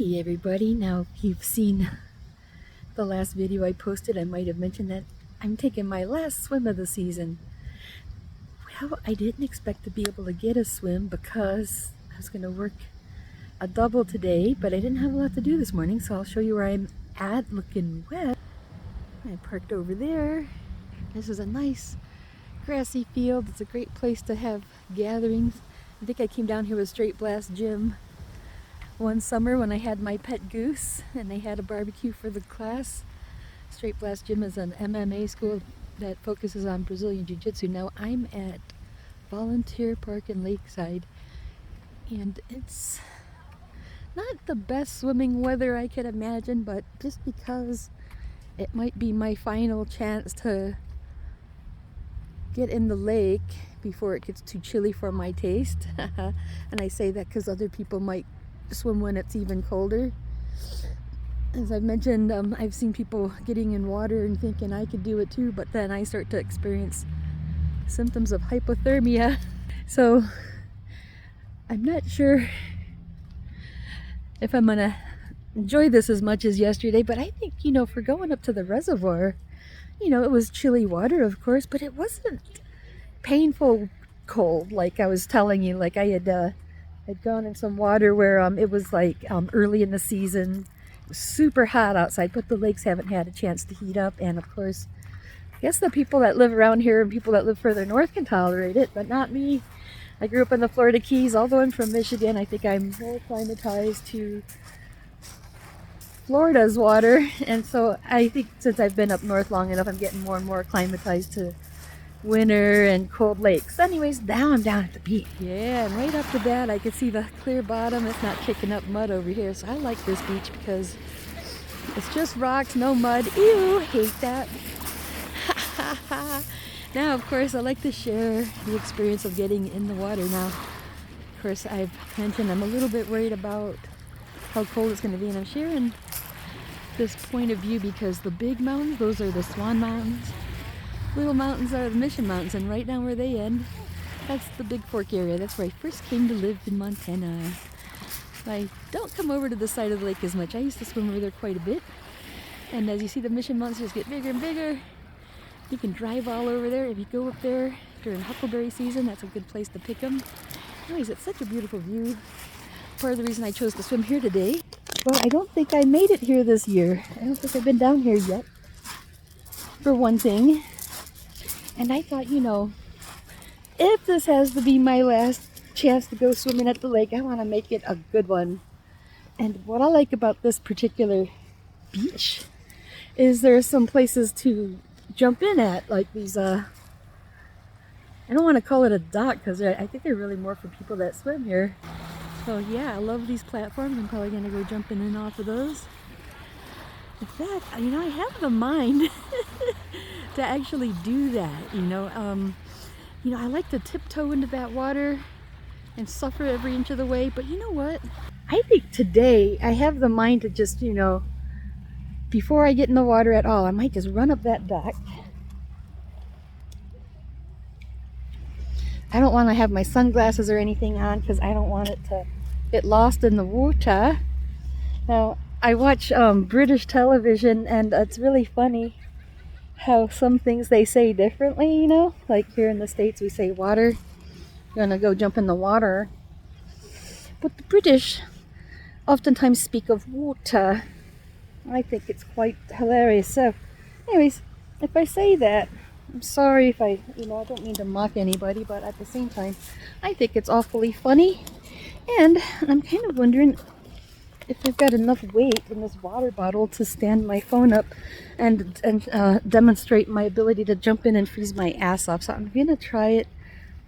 Hey everybody, now if you've seen the last video I posted, I might have mentioned that I'm taking my last swim of the season. Well, I didn't expect to be able to get a swim because I was going to work a double today, but I didn't have a lot to do this morning, so I'll show you where I'm at looking wet. I parked over there. This is a nice grassy field. It's a great place to have gatherings. I think I came down here with Straight Blast Gym one summer when I had my pet goose and they had a barbecue for the class. Straight Blast Gym is an MMA school that focuses on Brazilian Jiu-Jitsu. Now I'm at Volunteer Park in Lakeside, and it's not the best swimming weather I could imagine, but just because it might be my final chance to get in the lake before it gets too chilly for my taste. And I say that because other people might swim when it's even colder. As I've mentioned, I've seen people getting in water and thinking I could do it too, but then I start to experience symptoms of hypothermia. So I'm not sure if I'm gonna enjoy this as much as yesterday, but I think, for going up to the reservoir, it was chilly water, of course, but it wasn't painful cold like I was telling you. Like I had gone in some water where it was like early in the season. It was super hot outside, but the lakes haven't had a chance to heat up, and of course I guess the people that live around here and people that live further north can tolerate it, but not me. I grew up in the Florida Keys. Although I'm from Michigan, I think I'm more acclimatized to Florida's water, and so I think since I've been up north long enough, I'm getting more and more acclimatized to winter and cold lakes. Anyways, now I'm down at the beach. Yeah, and right up the bat I can see the clear bottom. It's not kicking up mud over here, so I like this beach because it's just rocks, no mud. Ew, hate that. Now, of course, I like to share the experience of getting in the water. Now, of course, I've mentioned I'm a little bit worried about how cold it's going to be, and I'm sharing this point of view because the big mountains, those are the Swan Mountains. Little mountains are the Mission Mountains, and right down where they end, that's the Big Fork area. That's where I first came to live in Montana. I don't come over to the side of the lake as much. I used to swim over there quite a bit. And as you see, the Mission Mountains just get bigger and bigger. You can drive all over there. If you go up there during huckleberry season, that's a good place to pick them. Anyways, it's such a beautiful view. Part of the reason I chose to swim here today, well, I don't think I made it here this year. I don't think I've been down here yet, for one thing. And I thought, if this has to be my last chance to go swimming at the lake, I want to make it a good one. And what I like about this particular beach is there are some places to jump in at, like these, I don't want to call it a dock because I think they're really more for people that swim here. So yeah, I love these platforms. I'm probably going to go jumping in off of those. In fact, I have the mind to actually do that, I like to tiptoe into that water and suffer every inch of the way, but you know what? I think today I have the mind to just, before I get in the water at all, I might just run up that dock. I don't want to have my sunglasses or anything on because I don't want it to get lost in the water. Now, I watch British television, and it's really funny how some things they say differently, Like here in the States we say water. You're gonna go jump in the water. But the British oftentimes speak of water. I think it's quite hilarious. So, anyways, if I say that, I'm sorry if I don't mean to mock anybody, but at the same time, I think it's awfully funny. And I'm kind of wondering if I've got enough weight in this water bottle to stand my phone up and demonstrate my ability to jump in and freeze my ass off. So I'm gonna try it,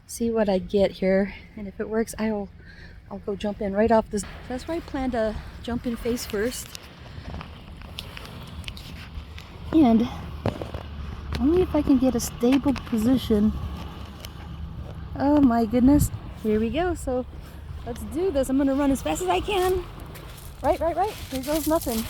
see what I get here, and if it works, I'll go jump in right off this. So that's where I plan to jump in face first, and only if I can get a stable position. Oh my goodness, here we go. So let's do this. I'm gonna run as fast as I can. Right. Here goes nothing.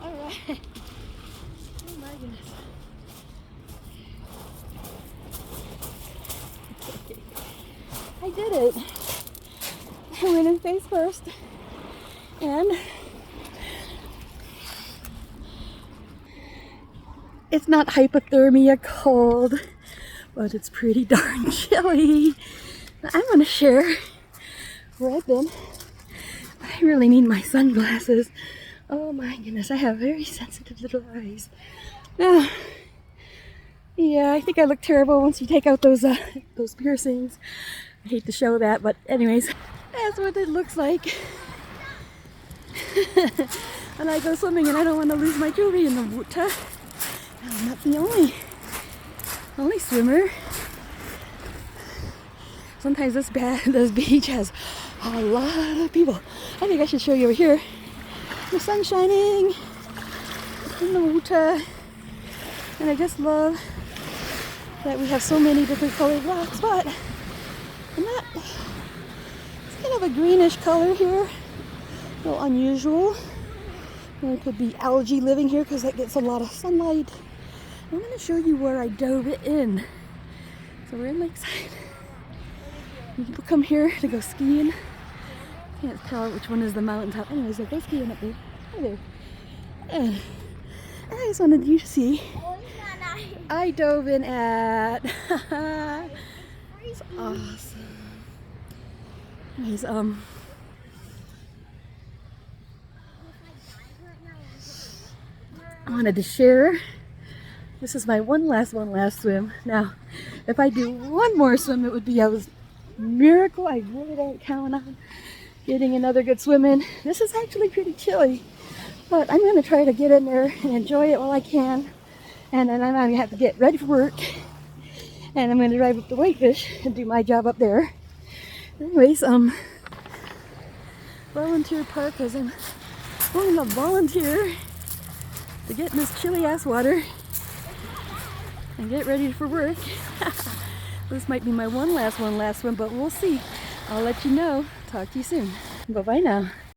Oh my goodness. I did it. I went in face first. And it's not hypothermia cold, but it's pretty darn chilly. I'm gonna share where I've been. I really need my sunglasses. Oh my goodness, I have very sensitive little eyes. Yeah, I think I look terrible once you take out those piercings. I hate to show that, but anyways, that's what it looks like. And I go swimming and I don't want to lose my jewelry in the water. I'm not the only swimmer. Sometimes this beach has a lot of people. I think I should show you over here. The sun shining in the water. And I just love that we have so many different colored rocks, but it's kind of a greenish color here. A little unusual. There could be algae living here because that gets a lot of sunlight. I'm going to show you where I dove it in. So we're in Lakeside. People come here to go skiing. Can't tell which one is the mountaintop. Anyways, I go skiing up there. Hi there. And I just wanted you to see. I dove in at. It's awesome. Anyways, I wanted to share. This is my one last swim. Now, if I do one more swim, it would be a miracle. I really don't count on getting another good swim in. This is actually pretty chilly, but I'm going to try to get in there and enjoy it while I can. And then I'm going to have to get ready for work. And I'm going to drive up to Whitefish and do my job up there. Anyways, volunteer park, because I'm going to volunteer to get in this chilly ass water and get ready for work. This might be my one last swim, but we'll see. I'll let you know. Talk to you soon. Bye-bye now.